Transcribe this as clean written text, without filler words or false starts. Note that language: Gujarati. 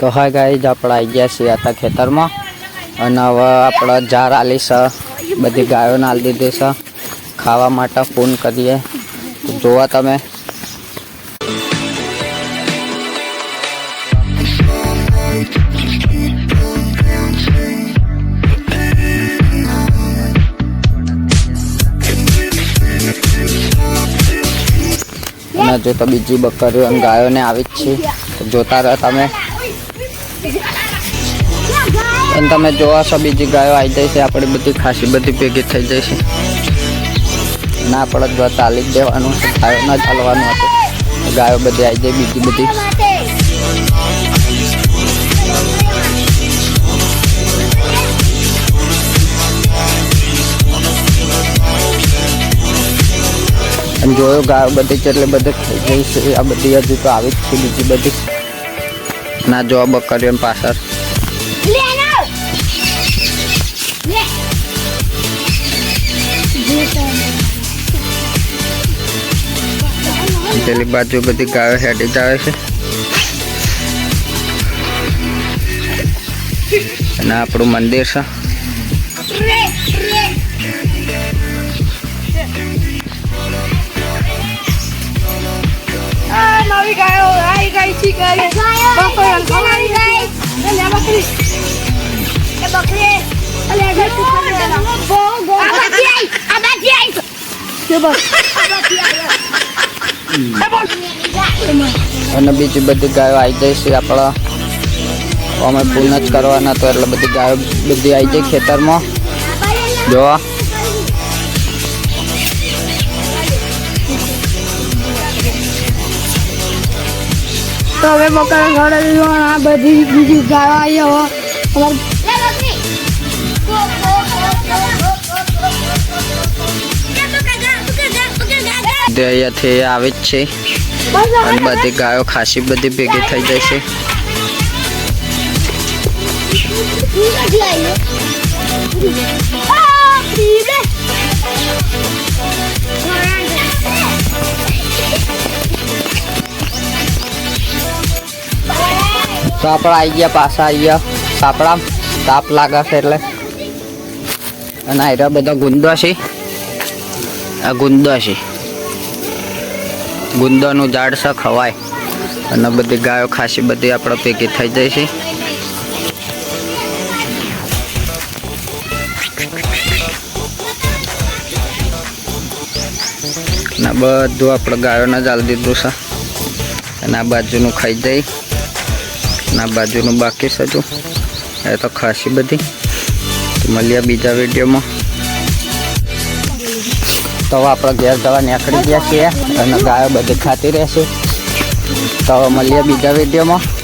तो हाय गाइस આપણે આવી ગયા છીએ आता ખેતરમાં અને હવે આપણે જાર આલી છે બધી ગાયોને આલી દીધી છે ખાવા માટે ફોન કરીએ તો જોવા તમે અને જો તો બીજી બકરીઓ અને ગાયોને આવી જ છે તો જોતા રહો તમે અને તમે જોવા છો બીજી ગાયો આવી જાય છે આપણે બધી ખાસી બધી ભેગી થઈ જાય છે ના આપણે જો ચાલી જ દેવાનું છે ગાયો ના ચાલવાનું હતું ગાયો બધી આવી જાય બીજી બધી અને જોયો ગાયો બધી એટલે બધે થઈ ગઈ છે આ બધી હજુ તો આવી જ છે બીજી બધી ના જોવા બકરીઓ પાછળ પેલી બાજુ બધી ગાયો હેડી જ આવે છે અને આપણું મંદિર છે નવી ગાયો આવી ગઈ છે અને બીજી બધી ગાયો આવી જાય છે આપણા અમે પૂર્ણ જ કરવાના તો એટલે બધી ગાયો બધી આવી જાય ખેતરમાં જોવા તો હવે બકરા ઘરે આ બધી બીજી ગાયો આવી અહીંયાથી આવે જ છે અને બધી ગાયો ખાસી બધી ભેગી થઈ જાય છે તો આપણે આવી ગયા પાછા આવી ગયા સાપડા તાપ લાગે છે એટલે અને આ બધા ગુંદા છે આ ગુંદા છે ગુંદાનું ઝાડ છે ખવાય અને બધી ગાયો ખાસી બધી આપણે ભેગી થઈ જાય છે અને બધું આપણે ગાયોને જ આલી દીધું છે અને આ બાજુનું ખાઈ જાય અને આ બાજુનું બાકી છે જો એ તો ખાસી બધી મળીએ બીજા વિડીયોમાં તો આપણે ઘેર જવા નીકળી ગયા છીએ અને ગાયો બધી ખાતી રહેશે તો મળીએ બીજા વિડીયોમાં